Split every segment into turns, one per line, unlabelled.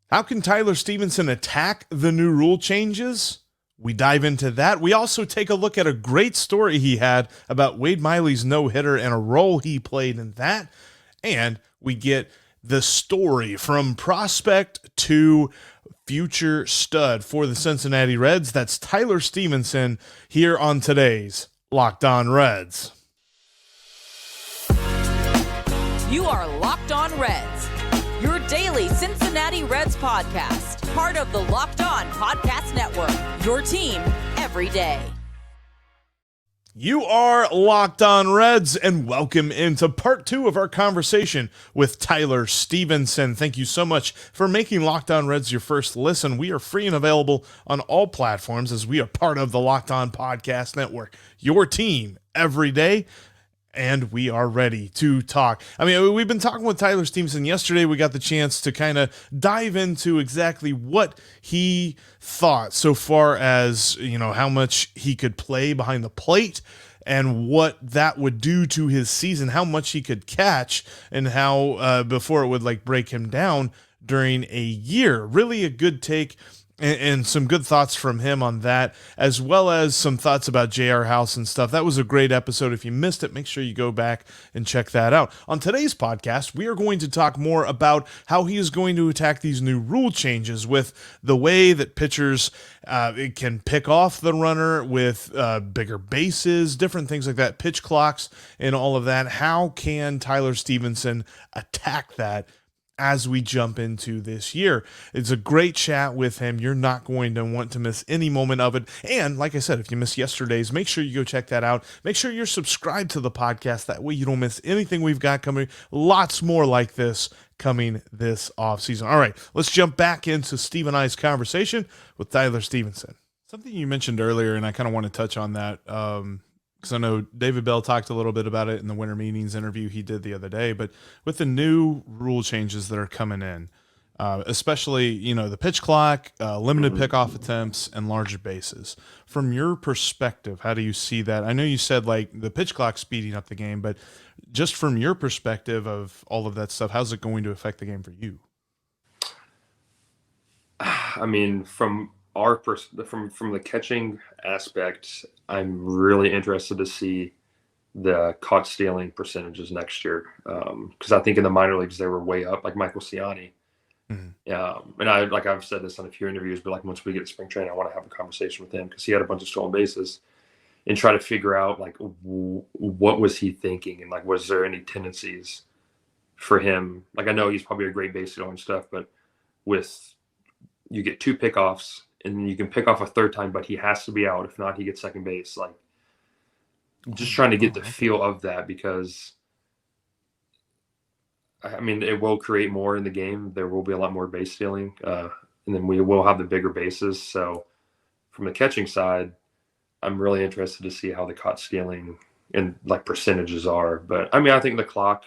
How can Tyler Stephenson attack the new rule changes? We dive into that. We also take a look at a great story he had about Wade Miley's no-hitter and a role he played in that. And we get the story from prospect to future stud for the Cincinnati Reds. That's Tyler Stephenson here on today's Locked On Reds.
You are Locked On Reds, your daily Cincinnati Reds podcast, part of the Locked On Podcast Network, your team every day.
You are Locked On Reds, and welcome into part 2 of our conversation with Tyler Stephenson. Thank you so much for making Locked On Reds your first listen. We are free and available on all platforms as we are part of the Locked On Podcast Network, your team every day. And we are ready to talk. I mean, we've been talking with Tyler Stephenson yesterday. We got the chance to kind of dive into exactly what he thought so far as, you know, how much he could play behind the plate and what that would do to his season, how much he could catch, and how before it would like break him down during a year. Really a good take. And some good thoughts from him on that, as well as some thoughts about J.R. House and stuff. That was a great episode. If you missed it, make sure you go back and check that out. On today's podcast, we are going to talk more about how he is going to attack these new rule changes with the way that pitchers can pick off the runner with bigger bases, different things like that, pitch clocks and all of that. How can Tyler Stephenson attack that as we jump into this year? It's a great chat with him. You're not going to want to miss any moment of it. And like I said, if you missed yesterday's, make sure you go check that out. Make sure you're subscribed to the podcast. That way you don't miss anything we've got coming. Lots more like this coming this offseason. All right, let's jump back into Steve and I's conversation with Tyler Stephenson. Something you mentioned earlier, and I kind of want to touch on that, because I know David Bell talked a little bit about it in the winter meetings interview he did the other day, but with the new rule changes that are coming in, especially, you know, the pitch clock, limited pickoff attempts, and larger bases. From your perspective, how do you see that? I know you said like the pitch clock speeding up the game, but just from your perspective of all of that stuff, how's it going to affect the game for you?
I mean, from from the catching aspect, I'm really interested to see the caught stealing percentages next year, because I think in the minor leagues they were way up, like Michael Ciani. Mm-hmm. And I've said this on a few interviews, but like once we get to spring training, I want to have a conversation with him because he had a bunch of stolen bases and try to figure out like what was he thinking and like was there any tendencies for him? Like I know he's probably a great base stealer and stuff, but you get 2 pickoffs. And then you can pick off a third time, but he has to be out. If not, he gets second base. Like, just trying to get the feel of that because, I mean, it will create more in the game. There will be a lot more base stealing, and then we will have the bigger bases. So, from the catching side, I'm really interested to see how the caught stealing and like percentages are. But I mean, I think the clock.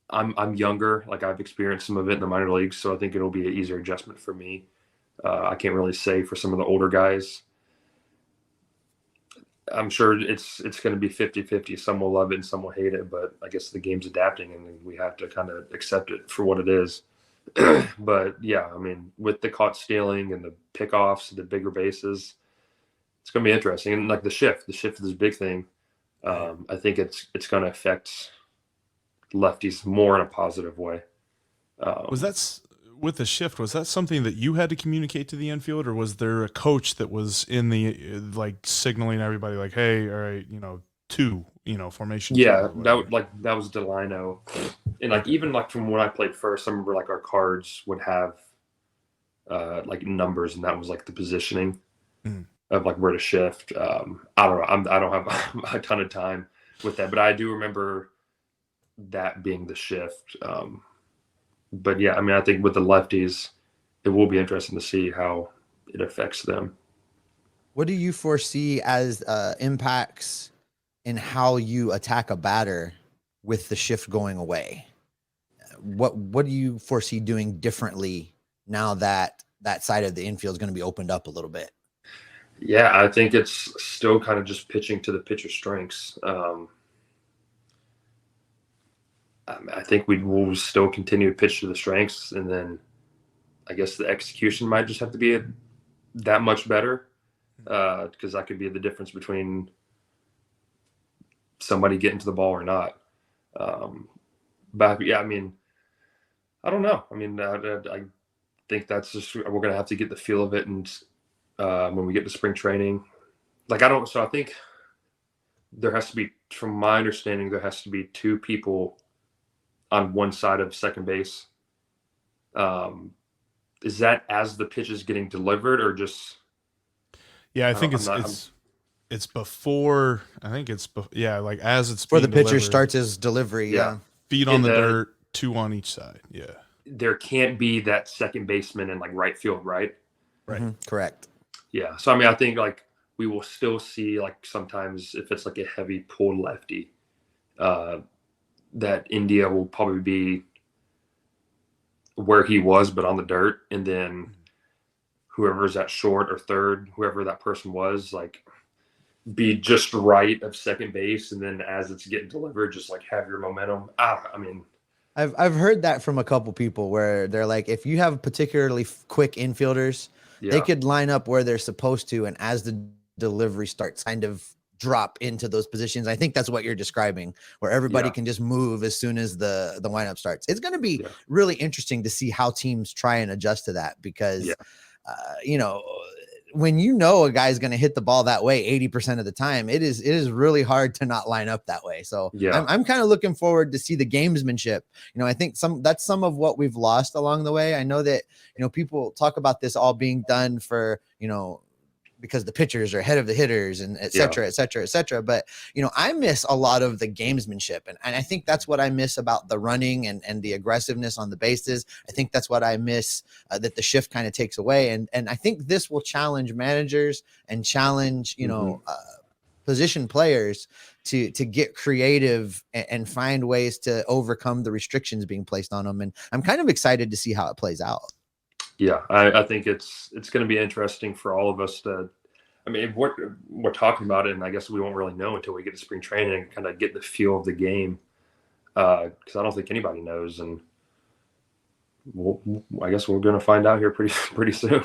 I'm younger, like I've experienced some of it in the minor leagues, so I think it'll be an easier adjustment for me. I can't really say for some of the older guys. I'm sure it's going to be 50-50. Some will love it and some will hate it, but I guess the game's adapting and we have to kind of accept it for what it is. But yeah, I mean, with the caught stealing and the pickoffs, the bigger bases, it's going to be interesting. And like the shift is a big thing. I think it's going to affect lefties more in a positive way.
Was that something that you had to communicate to the infield, or was there a coach that was in the like signaling everybody like, hey, all right, you know, 2, you know, formation?
Yeah, that was Delino. And like even like from when I played first, I remember like our cards would have like numbers, and that was like the positioning of like where to shift. I don't know. I don't have a ton of time with that, but I do remember that being the shift. But yeah, I mean, I think with the lefties, it will be interesting to see how it affects them.
What do you foresee as impacts in how you attack a batter with the shift going away? What do you foresee doing differently now that that side of the infield is going to be opened up a little bit?
Yeah, I think it's still kind of just pitching to the pitcher's strengths. I think we will still continue to pitch to the strengths, and then I guess the execution might just have to be that much better, because that could be the difference between somebody getting to the ball or not. But yeah, I mean, I don't know. I mean, I think that's just, we're going to have to get the feel of it. And when we get to spring training, so I think there has to be, from my understanding, there has to be two people on one side of second base. Is that as the pitch is getting delivered, or just?
Yeah, I think it's before. I think it's like as it's
before the pitcher
delivered,
starts his delivery. Yeah,
feet on the dirt, two on each side. Yeah,
there can't be that second baseman in like right field, right?
Right.
Mm-hmm. Correct.
Yeah. So I mean, I think like we will still see, like, sometimes if it's like a heavy pulled lefty, that India will probably be where he was, but on the dirt, and then whoever's at short or third, whoever that person was, like, be just right of second base, and then as it's getting delivered, just like have your momentum. I mean,
I've heard that from a couple people where they're like, if you have particularly quick infielders, they could line up where they're supposed to, and as the delivery starts, kind of drop into those positions. I think that's what you're describing, where everybody can just move as soon as the lineup starts. It's going to be really interesting to see how teams try and adjust to that, because you know, when you know a guy's going to hit the ball that way 80% of the time, it is really hard to not line up that way. So I'm kind of looking forward to see the gamesmanship. You know, I think that's some of what we've lost along the way. I know that, you know, people talk about this all being done for, you know, because the pitchers are ahead of the hitters and et cetera, et cetera, et cetera. But, you know, I miss a lot of the gamesmanship. And I think that's what I miss about the running and the aggressiveness on the bases. I think that's what I miss that the shift kind of takes away. And I think this will challenge managers and challenge, you know, position players to get creative and find ways to overcome the restrictions being placed on them. And I'm kind of excited to see how it plays out.
Yeah, I think it's going to be interesting for all of us to. I mean, we're talking about it, and I guess we won't really know until we get to spring training and kind of get the feel of the game, because I don't think anybody knows, and I guess we're going to find out here pretty soon.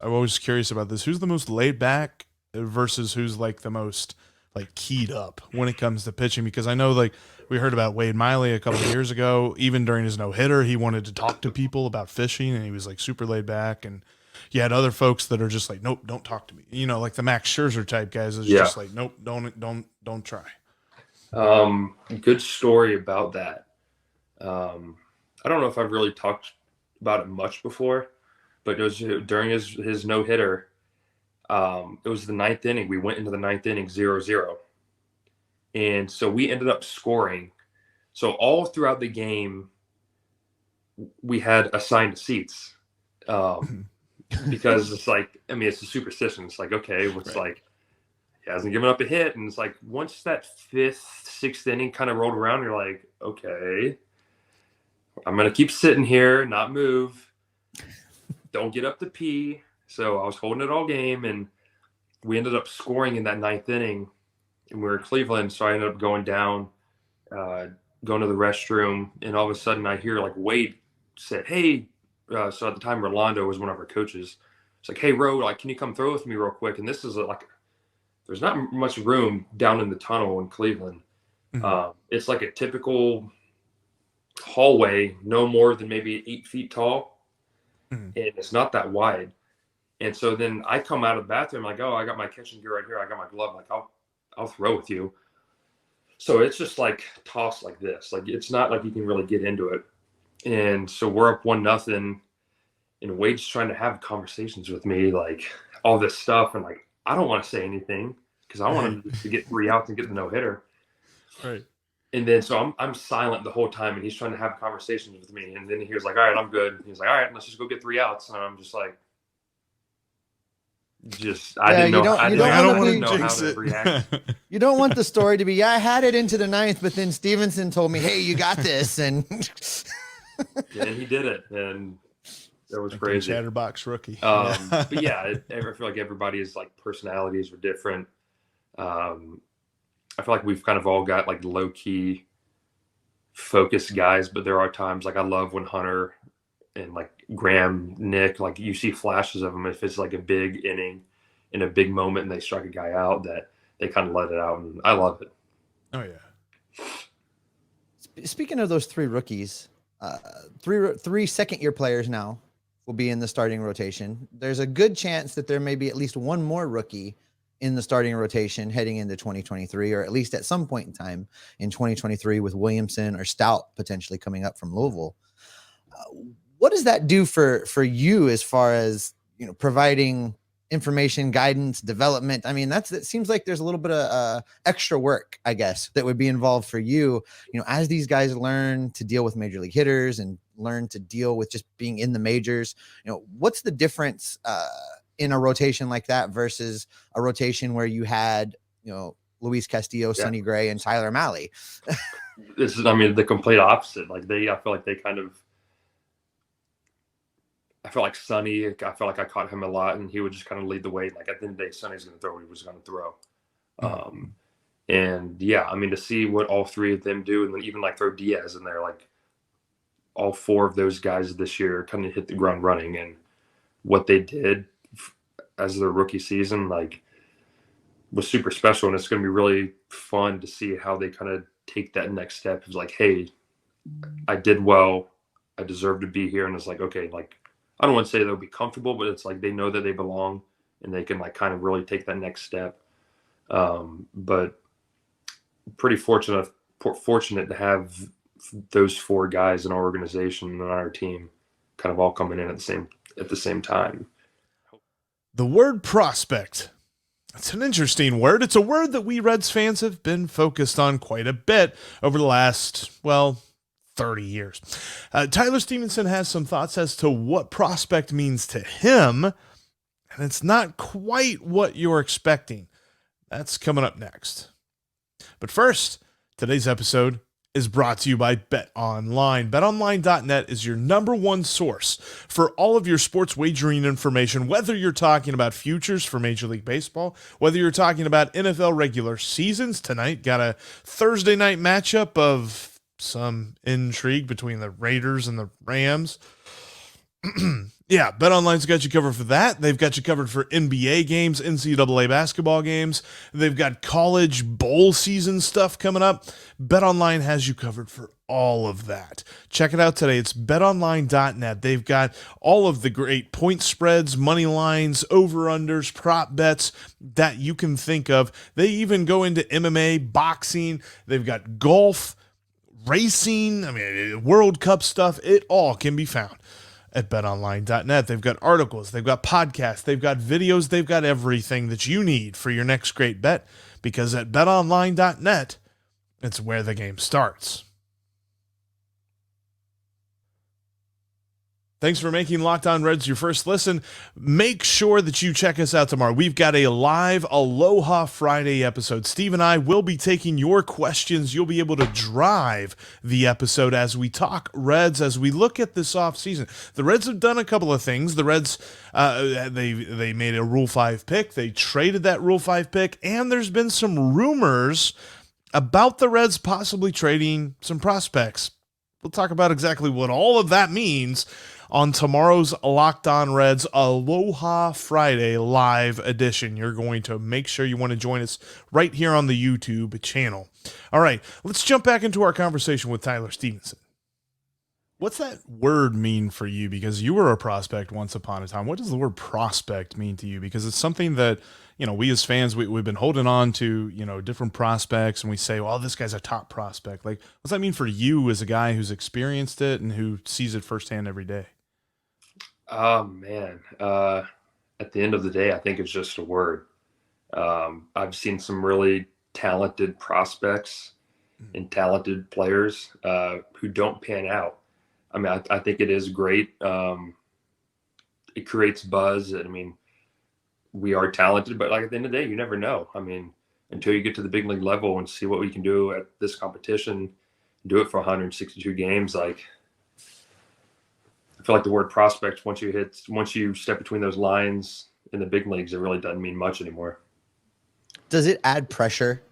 I'm always curious about this. Who's the most laid back versus who's like the most like keyed up when it comes to pitching? Because I know, like, we heard about Wade Miley a couple of years ago. Even during his no-hitter, he wanted to talk to people about fishing, and he was like super laid back. And you had other folks that are just like, nope, don't talk to me. You know, like the Max Scherzer type guys is just like, nope, don't try.
Good story about that. I don't know if I've really talked about it much before, but it was during his no-hitter. It was the ninth inning. We went into the ninth inning 0-0. And so we ended up scoring. So all throughout the game, we had assigned seats. Because it's like, I mean, it's a superstition. It's like, okay, it's like, he hasn't given up a hit. And it's like, once that fifth, sixth inning kind of rolled around, you're like, okay, I'm going to keep sitting here, not move. Don't get up to pee. So I was holding it all game, and we ended up scoring in that ninth inning, and we were in Cleveland. So I ended up going down, going to the restroom, and all of a sudden I hear, like, Wade said, hey, so at the time Rolando was one of our coaches. It's like, hey, Ro, like, can you come throw with me real quick? And this is like, there's not much room down in the tunnel in Cleveland. It's like a typical hallway, no more than maybe 8 feet tall, and it's not that wide. And so then I come out of the bathroom, like, oh, I got my catching gear right here. I got my glove. Like, I'll throw with you. So it's just like tossed like this. Like, it's not like you can really get into it. And so we're up 1-0, and Wade's trying to have conversations with me, like all this stuff. And like, I don't want to say anything because I want him to get 3 outs and get the no-hitter.
Right.
And then so I'm silent the whole time, and he's trying to have conversations with me. And then he was like, all right, I'm good. He's like, all right, let's just go get 3 outs. And I'm just like, I didn't know how to react.
You don't want the story to be, I had it into the ninth, but then Stephenson told me, hey, you got this. And
and he did it. And that was
like
crazy.
Chatterbox rookie.
But yeah, I feel like everybody's like personalities are different. I feel like we've kind of all got like low key focused guys, but there are times like I love when Hunter and like Graham, Nick, like you see flashes of them. If it's like a big inning in a big moment and they strike a guy out, that they kind of let it out, and I love it.
Oh yeah.
Speaking of those three rookies, three second-year players now will be in the starting rotation. There's a good chance that there may be at least one more rookie in the starting rotation heading into 2023, or at least at some point in time in 2023 with Williamson or Stout potentially coming up from Louisville. What does that do for you as far as, you know, providing information, guidance, development? I mean, it seems like there's a little bit of extra work, I guess, that would be involved for you, you know, as these guys learn to deal with major league hitters and learn to deal with just being in the majors. You know, what's the difference in a rotation like that versus a rotation where you had, you know, Luis Castillo, Sonny Gray, and Tyler Mahle?
This is, I mean, the complete opposite. Like I feel like they kind of, I feel like Sonny, I felt like I caught him a lot and he would just kind of lead the way. Like at the end of the day, Sonny's going to throw what he was going to throw. And yeah, I mean, to see what all three of them do, and then even like throw Diaz in there, like all four of those guys this year kind of hit the ground running, and what they did as their rookie season, like, was super special. And it's going to be really fun to see how they kind of take that next step. It's like, hey, I did well. I deserve to be here. And it's like, okay, like, I don't want to say they'll be comfortable, but it's like they know that they belong and they can like kind of really take that next step. But pretty fortunate to have those four guys in our organization and on our team kind of all coming in at the same time.
The word prospect. It's an interesting word. It's a word that we Reds fans have been focused on quite a bit over the last, 30 years. Tyler Stephenson has some thoughts as to what prospect means to him, and it's not quite what you're expecting. That's coming up next. But first, today's episode is brought to you by BetOnline. BetOnline.net is your number one source for all of your sports wagering information, whether you're talking about futures for Major League Baseball, whether you're talking about NFL regular seasons. Tonight, got a Thursday night matchup of some intrigue between the Raiders and the Rams. Yeah, BetOnline's got you covered for that. They've got you covered for NBA games, NCAA basketball games. They've got college bowl season stuff coming up. BetOnline has you covered for all of that. Check it out today. It's betonline.net. They've got all of the great point spreads, money lines, over-unders, prop bets that you can think of. They even go into MMA, boxing. They've got golf, racing, World Cup stuff. It all can be found at betonline.net. They've got articles, they've got podcasts, they've got videos, they've got everything that you need for your next great bet, because at betonline.net, it's where the game starts. Thanks for making Locked On Reds your first listen. Make sure that you check us out tomorrow. We've got a live Aloha Friday episode. Steve and I will be taking your questions. You'll be able to drive the episode as we talk Reds, as we look at this offseason. The Reds have done a couple of things. The Reds, they made a Rule 5 pick. They traded that Rule 5 pick, and there's been some rumors about the Reds possibly trading some prospects. We'll talk about exactly what all of that means on tomorrow's Locked On Reds Aloha Friday live edition. You're going to make sure you want to join us right here on the YouTube channel. All right, let's jump back into our conversation with Tyler Stephenson. What's that word mean for you? Because you were a prospect once upon a time. What does the word prospect mean to you? Because it's something that, we as fans, we've been holding on to, different prospects, and we say, well, this guy's a top prospect. Like, what's that mean for you as a guy who's experienced it and who sees it firsthand every day?
Oh, man. At the end of the day, I think it's just a word. I've seen some really talented prospects and talented players who don't pan out. I think it is great. It creates buzz. We are talented, but like at the end of the day, you never know. Until you get to the big league level and see what we can do at this competition, do it for 162 games. Like, I feel like the word prospect, once you step between those lines in the big leagues, it really doesn't mean much anymore.
Does it add pressure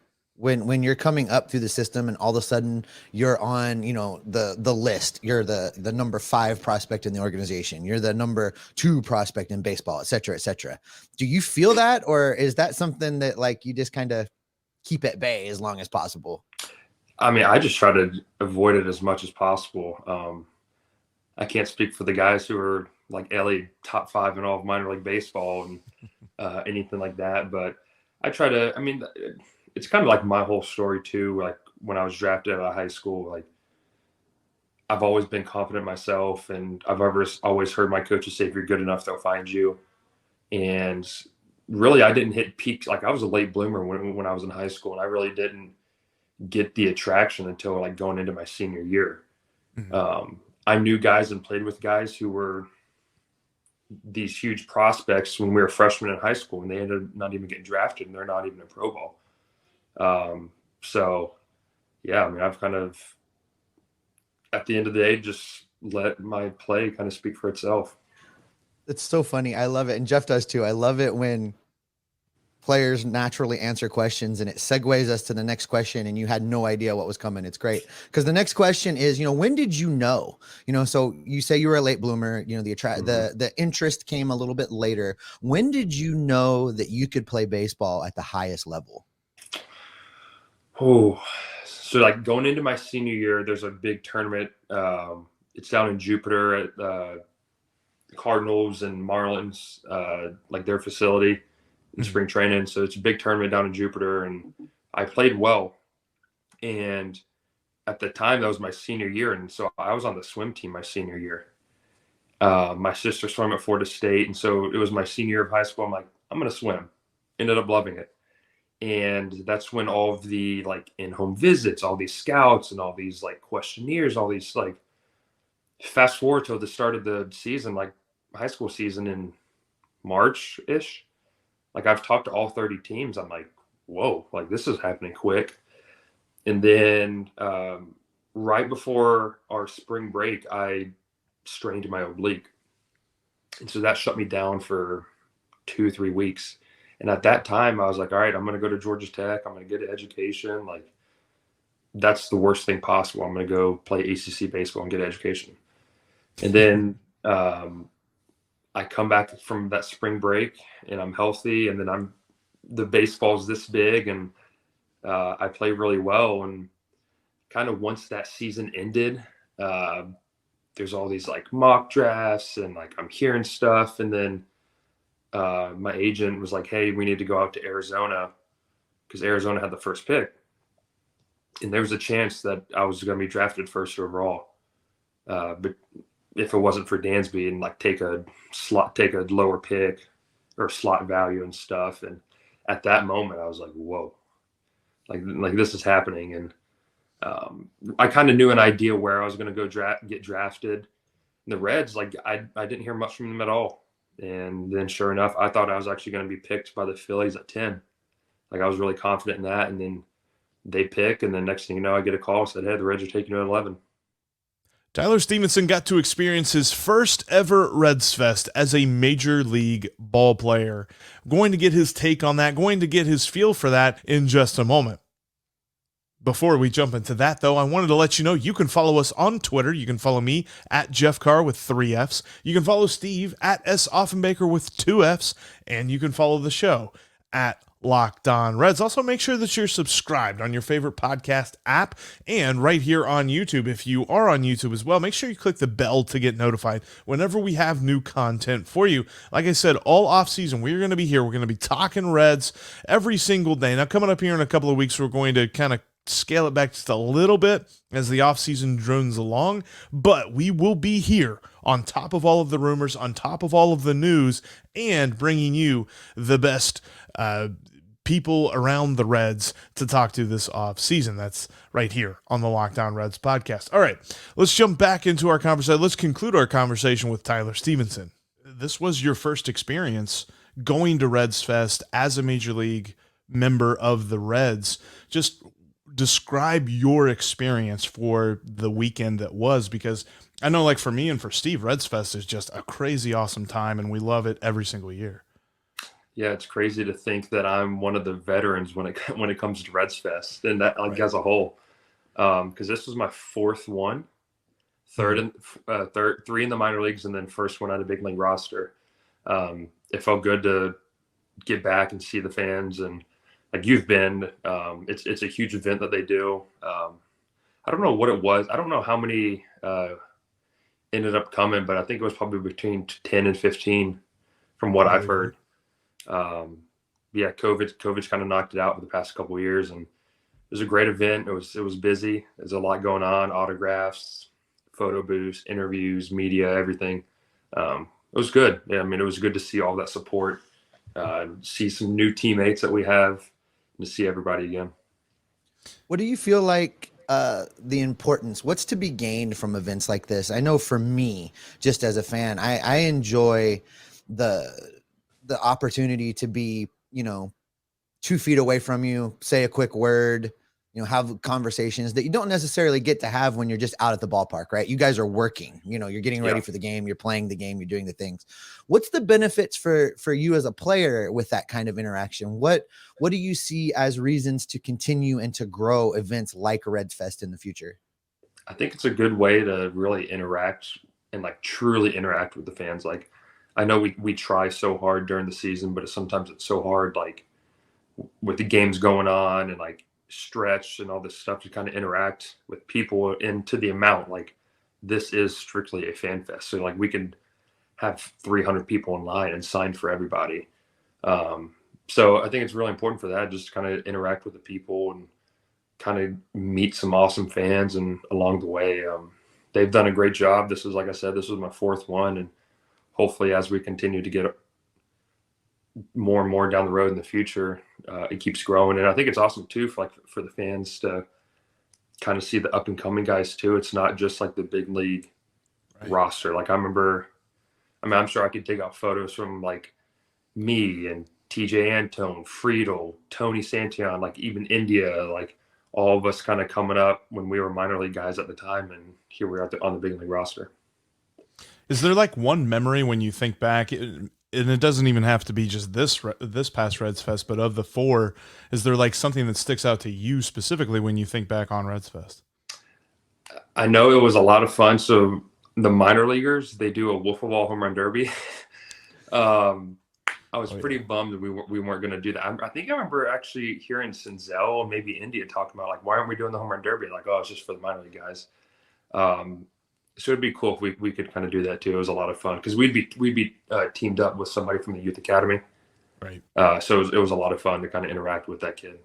when you're coming up through the system and all of a sudden you're on, the list, you're the number 5 prospect in the organization, you're the number 2 prospect in baseball, et cetera, et cetera. Do you feel that, or is that something that like you just kind of keep at bay as long as possible?
I mean, I just try to avoid it as much as possible. I can't speak for the guys who are like LA top 5 in all of minor league baseball and anything like that. But I try to, I mean, it's kind of like my whole story too. Like when I was drafted out of high school, like I've always been confident in myself, and I've always heard my coaches say, if you're good enough, they'll find you. And really, I didn't hit peak. Like I was a late bloomer when I was in high school, and I really didn't get the attraction until like going into my senior year. Mm-hmm. I knew guys and played with guys who were these huge prospects when we were freshmen in high school, and they ended up not even getting drafted, and they're not even in pro ball. So yeah, I mean, I've kind of, at the end of the day, just let my play kind of speak for itself.
It's so funny. I love it. And Jeff does too. I love it when players naturally answer questions and it segues us to the next question and you had no idea what was coming. It's great. Because the next question is, when did you know? So you say you were a late bloomer, the interest came a little bit later. When did you know that you could play baseball at the highest level?
Oh, so like going into my senior year, there's a big tournament. It's down in Jupiter at Cardinals and Marlins, like their facility in spring training. So it's a big tournament down in Jupiter, and I played well. And at the time, that was my senior year, and so I was on the swim team my senior year. My sister swam at Florida State, and so it was my senior year of high school. I'm like, I'm going to swim. Ended up loving it. And that's when all of the like in-home visits, all these scouts and all these like questionnaires, all these like, fast forward to the start of the season, like high school season in March-ish. Like I've talked to all 30 teams. I'm like, whoa, like this is happening quick. And then right before our spring break, I strained my oblique. And so that shut me down for 2-3 weeks. And at that time, I was like, all right, I'm going to go to Georgia Tech. I'm going to get an education. Like, that's the worst thing possible. I'm going to go play ACC baseball and get an education. And then I come back from that spring break, and I'm healthy. And then the baseball's this big, and I play really well. And kind of once that season ended, there's all these, like, mock drafts, and, like, I'm hearing stuff. And then my agent was like, hey, we need to go out to Arizona because Arizona had the first pick. And there was a chance that I was going to be drafted first overall. But if it wasn't for Dansby and like take a lower pick or slot value and stuff. And at that moment I was like, whoa, like this is happening. And I kind of knew an idea where I was going to go get drafted. And the Reds, like I didn't hear much from them at all. And then sure enough, I thought I was actually going to be picked by the Phillies at 10. Like I was really confident in that. And then they pick, and then next thing you know, I get a call and said, hey, the Reds are taking you at 11.
Tyler Stephenson got to experience his first ever Redsfest as a major league ball player. Going to get his take on that, going to get his feel for that in just a moment. Before we jump into that, though, I wanted to let you know you can follow us on Twitter. You can follow me at Jeff Carr with 3 Fs. You can follow Steve at S. Offenbaker with 2 Fs. And you can follow the show at Locked On Reds. Also, make sure that you're subscribed on your favorite podcast app and right here on YouTube. If you are on YouTube as well, make sure you click the bell to get notified whenever we have new content for you. Like I said, all off season, we're going to be here. We're going to be talking Reds every single day. Now, coming up here in a couple of weeks, we're going to kind of scale it back just a little bit as the offseason drones along, but we will be here on top of all of the rumors, on top of all of the news, and bringing you the best people around the Reds to talk to this offseason. That's right here on the Locked On Reds podcast. All right, let's jump back into our conversation. Let's conclude our conversation with Tyler Stephenson. This was your first experience going to Redsfest as a major league member of the Reds. Just describe your experience for the weekend that was, because I know, like, for me and for Steve, Redsfest is just a crazy awesome time, and we love it every single year.
Yeah, it's crazy to think that I'm one of the veterans when it when it comes to Redsfest and that like
Right.
as a whole. Because this was my fourth one, third three in the minor leagues, and then first one on the big league roster. It felt good to get back and see the fans, and like you've been. It's a huge event that they do. I don't know what it was. I don't know how many ended up coming, but I think it was probably between 10 and 15 from what I've heard. Yeah, COVID's kind of knocked it out for the past couple of years, and it was a great event. It was busy. There's a lot going on: autographs, photo booths, interviews, media, everything. It was good. Yeah, I mean, it was good to see all that support, see some new teammates that we have, and to see everybody again.
What do you feel like the importance, what's to be gained from events like this? I know for me, just as a fan, I enjoy the opportunity to be, 2 feet away from you, say a quick word, have conversations that you don't necessarily get to have when you're just out at the ballpark, right? You guys are working, you're getting ready for the game, you're playing the game, you're doing the things. What's the benefits for you as a player with that kind of interaction? What do you see as reasons to continue and to grow events like Redsfest in the future?
I think it's a good way to really interact and like truly interact with the fans. Like, I know we try so hard during the season, but sometimes it's so hard, like with the games going on and like stretch and all this stuff, to kind of interact with people into the amount. Like, this is strictly a fan fest, so like we can have 300 people in line and sign for everybody. So I think it's really important for that, just to kind of interact with the people and kind of meet some awesome fans. And along the way, they've done a great job. This is, like I said, this was my fourth one, and hopefully as we continue to get more and more down the road in the future, it keeps growing. And I think it's awesome too for the fans to kind of see the up and coming guys too. It's not just like the big league roster. Like, I'm sure I could dig out photos from like me and TJ Antone, Friedel, Tony Santillan, like even India, like all of us kind of coming up when we were minor league guys at the time, and here we are on the big league roster.
Is there like one memory when you think back, and it doesn't even have to be just this past Reds Fest, but of the 4, is there like something that sticks out to you specifically when you think back on Reds Fest?
I know it was a lot of fun. So the minor leaguers, they do a wiffle ball home run derby. I was pretty bummed that we weren't going to do that. I think I remember actually hearing Senzel, maybe India, talking about like, why aren't we doing the home run derby? Like, oh, it's just for the minor league guys. So it'd be cool if we could kind of do that too. It was a lot of fun because we'd be teamed up with somebody from the youth academy.
Right.
So it was a lot of fun to kind of interact with that kid.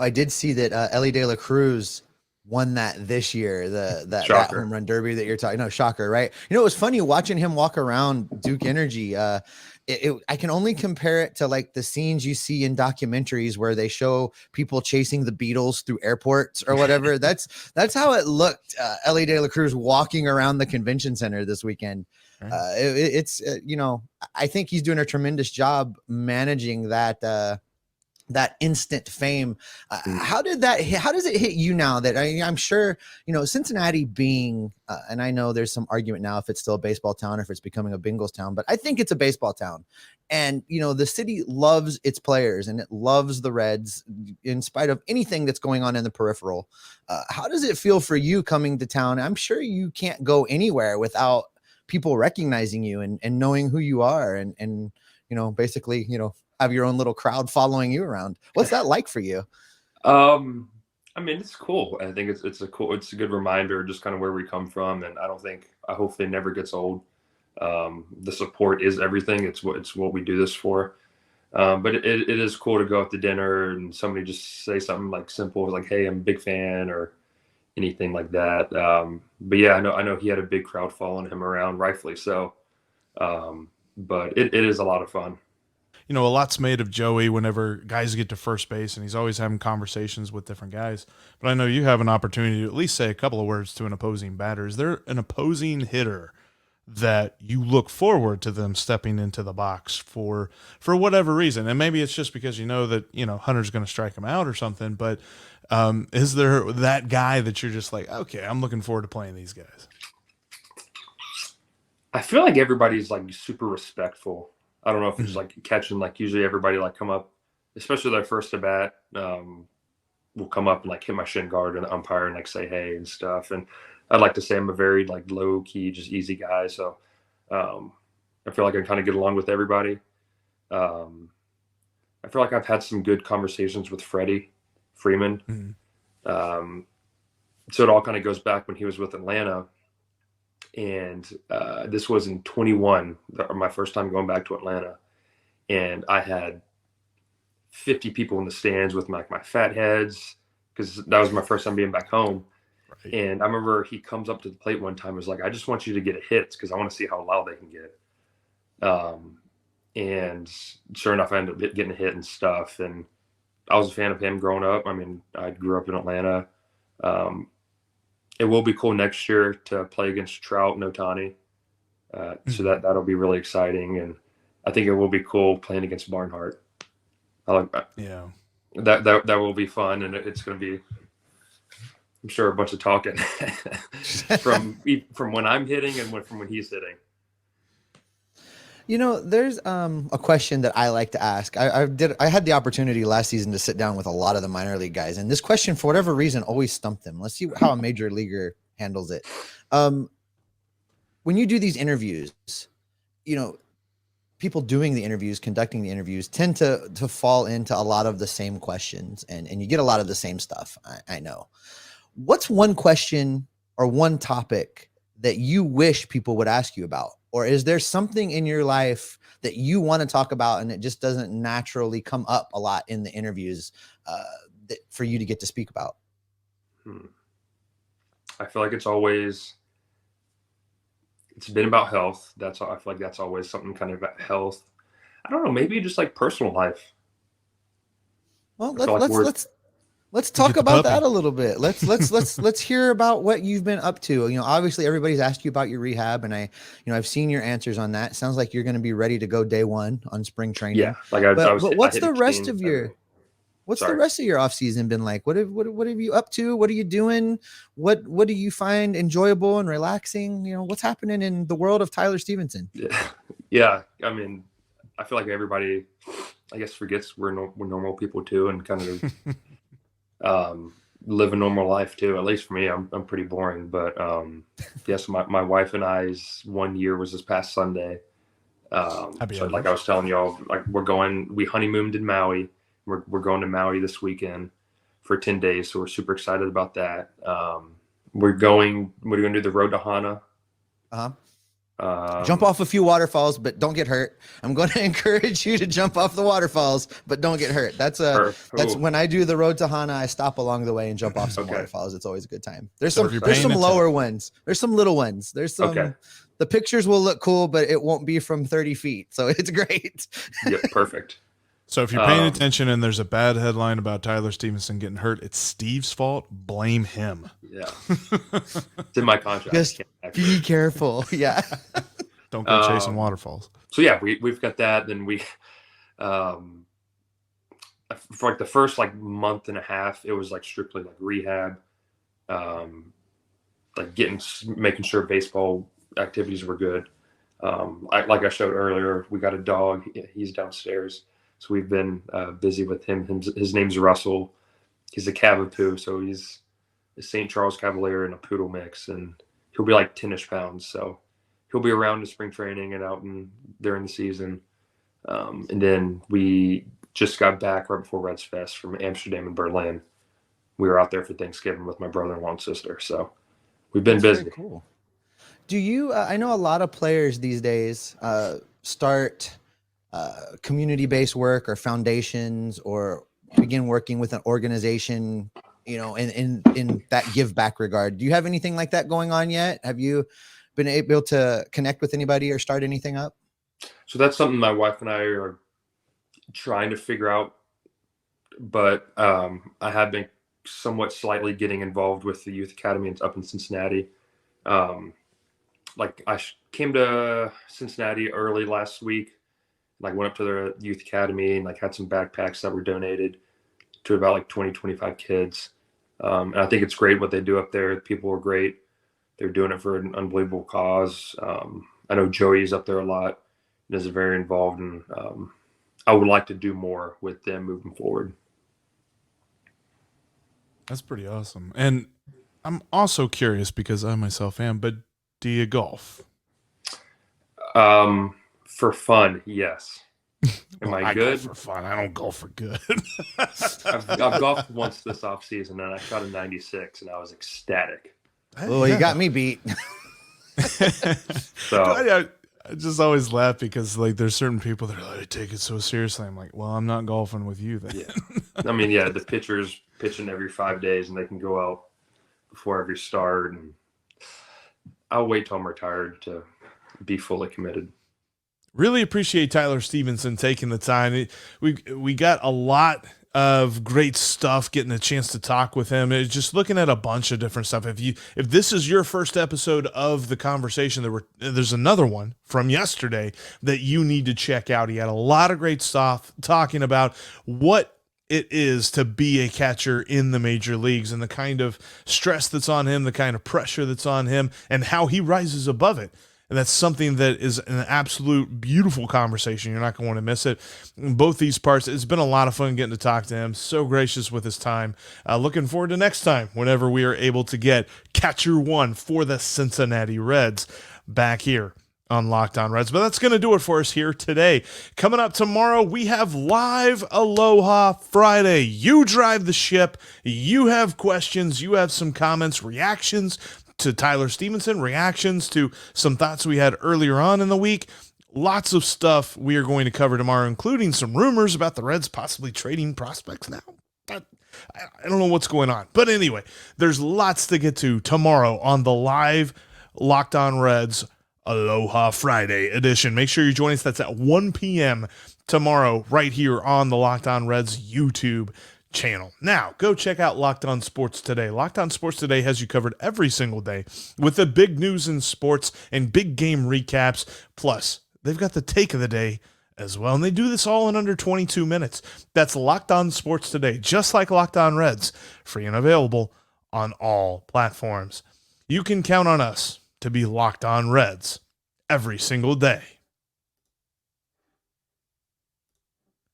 I did see that Ellie De La Cruz won that this year, that home run derby that you're talking. No, shocker, right? It was funny watching him walk around Duke Energy. I can only compare it to like the scenes you see in documentaries where they show people chasing the Beatles through airports or whatever. That's how it looked. Ellie De La Cruz walking around the convention center this weekend. I think he's doing a tremendous job managing that instant fame. How does it hit you now that I'm sure, Cincinnati being, and I know there's some argument now if it's still a baseball town or if it's becoming a Bengals town, but I think it's a baseball town. And, the city loves its players and it loves the Reds in spite of anything that's going on in the peripheral. How does it feel for you coming to town? I'm sure you can't go anywhere without people recognizing you and knowing who you are and basically, have your own little crowd following you around. What's that like for you?
I mean, it's cool. I think it's a good reminder just kind of where we come from. And I hopefully it never gets old. The support is everything. It's what we do this for. But it is cool to go out to dinner and somebody just say something like simple, like, hey, I'm a big fan or anything like that. But yeah, I know he had a big crowd following him around, rightfully so. But it is a lot of fun.
A lot's made of Joey whenever guys get to first base, and he's always having conversations with different guys. But I know you have an opportunity to at least say a couple of words to an opposing batter. Is there an opposing hitter that you look forward to them stepping into the box for whatever reason? And maybe it's just because that, Hunter's going to strike him out or something. But is there that guy that you're just like, okay, I'm looking forward to playing these guys?
I feel like everybody's like super respectful I don't know if it's like catching, like usually everybody like come up, especially their first at bat, will come up and like hit my shin guard and the umpire and like say hey and stuff. And I'd like to say I'm a very like low key, just easy guy. So I feel like I kind of get along with everybody. I feel like I've had some good conversations with Freddie Freeman. So it all kind of goes back when he was with Atlanta. And this was in 21, my first time going back to Atlanta. And I had 50 people in the stands with my fat heads, because that was my first time being back home. Right. And I remember he comes up to the plate one time and was like, I just want you to get a hit because I want to see how loud they can get. And sure enough, I ended up getting a hit and stuff. And I was a fan of him growing up. I mean, I grew up in Atlanta. It will be cool next year to play against Trout and Ohtani. So that'll be really exciting. And I think it will be cool playing against Barnhart. I like that.
Yeah.
That will be fun. And it's going to be, I'm sure, a bunch of talking from when I'm hitting and from when he's hitting.
You know, there's a question that I like to ask. I had the opportunity last season to sit down with a lot of the minor league guys, and this question, for whatever reason, always stumped them. Let's see how a major leaguer handles it. When you do these interviews, you know, people doing the interviews, conducting the interviews, tend to fall into a lot of the same questions, and you get a lot of the same stuff. I know. What's one question or one topic that you wish people would ask you about? Or is there something in your life that you want to talk about and it just doesn't naturally come up a lot in the interviews for you to get to speak about?
I feel like it's been about health. I feel like that's always something kind of about health. I don't know, maybe just like personal life.
Well, let's talk about that a little bit. Let's hear about what you've been up to. You know, obviously everybody's asked you about your rehab, and I've seen your answers on that. It sounds like you're going to be ready to go day one on spring training.
Yeah,
but what's the rest of your off season been like? What have you up to? What are you doing? What do you find enjoyable and relaxing? You know, what's happening in the world of Tyler Stephenson?
Yeah. I mean, I feel like everybody, I guess, forgets we're normal people too, and kind of live a normal life too. At least for me, I'm pretty boring. But yes, my wife and I's 1 year was this past Sunday. So like I was telling y'all, like we honeymooned in Maui. We're going to Maui this weekend for 10 days, so we're super excited about that. We're going to do the road to Hana.
Jump off a few waterfalls, but don't get hurt. I'm going to encourage you to jump off the waterfalls, but don't get hurt. That's when I do the road to Hana, I stop along the way and jump off some waterfalls. It's always a good time. There's some lower ones. There's some little ones. There's some, the pictures will look cool, but it won't be from 30 feet. So it's great.
Yeah, perfect.
So if you're paying attention and there's a bad headline about Tyler Stephenson getting hurt, it's Steve's fault. Blame him.
Yeah. It's in my contract.
Just be careful. Yeah.
Don't go chasing waterfalls.
So yeah, we've got that. Then we, for like the first like month and a half, it was like strictly like rehab, like making sure baseball activities were good. Like I showed earlier, we got a dog. He's downstairs. So we've been busy with him. His name's Russell. He's a Cavapoo, so he's a St. Charles Cavalier and a Poodle mix, and he'll be like 10-ish pounds. So he'll be around in spring training and out during the season. And then we just got back right before Redsfest from Amsterdam and Berlin. We were out there for Thanksgiving with my brother-in-law and sister. So we've been busy.
Very cool. Do you? I know a lot of players these days start community-based work or foundations, or begin working with an organization, you know, in that give back regard. Do you have anything like that going on yet? Have you been able to connect with anybody or start anything up?
So that's something my wife and I are trying to figure out, but I have been somewhat slightly getting involved with the youth academy up in Cincinnati. Like I came to Cincinnati early last week. Like went up to the youth academy and like had some backpacks that were donated to about like 20, 25 kids. And I think it's great what they do up there. People are great. They're doing it for an unbelievable cause. I know Joey's up there a lot. is very involved, and I would like to do more with them moving forward.
That's pretty awesome. And I'm also curious because I myself am, but do you golf?
For fun, yes. Am
Well,
I good?
Golf for fun. I don't golf for good.
I've golfed once this offseason, and I shot a 96, and I was ecstatic.
Oh, you got me beat.
So
I just always laugh because like there's certain people that are like, I take it so seriously. I'm like, well, I'm not golfing with you then.
yeah, I mean, yeah, the pitchers pitching every 5 days, and they can go out before every start, and I'll wait till I'm retired to be fully committed.
Really appreciate Tyler Stephenson taking the time. We got a lot of great stuff, getting a chance to talk with him. It's just looking at a bunch of different stuff. If this is your first episode of the conversation, there's another one from yesterday that you need to check out. He had a lot of great stuff talking about what it is to be a catcher in the major leagues and the kind of stress that's on him, the kind of pressure that's on him, and how he rises above it. And that's something that is an absolute beautiful conversation. You're not going to want to miss it. In both these parts, it's been a lot of fun getting to talk to him. So gracious with his time. Looking forward to next time whenever we are able to get Catcher 1 for the Cincinnati Reds back here on Locked On Reds. But that's going to do it for us here today. Coming up tomorrow, we have live Aloha Friday. You drive the ship. You have questions. You have some comments, reactions to Tyler Stephenson, reactions to some thoughts we had earlier on in the week. Lots of stuff we are going to cover tomorrow, including some rumors about the Reds possibly trading prospects now. I don't know what's going on. But anyway, there's lots to get to tomorrow on the live Locked On Reds Aloha Friday edition. Make sure you join us. That's at 1 p.m. tomorrow right here on the Locked On Reds YouTube channel. Now, go check out Locked On Sports Today. Locked On Sports Today has you covered every single day with the big news in sports and big game recaps. Plus, they've got the take of the day as well, and they do this all in under 22 minutes. That's Locked On Sports Today, just like Locked On Reds, free and available on all platforms. You can count on us to be Locked On Reds every single day.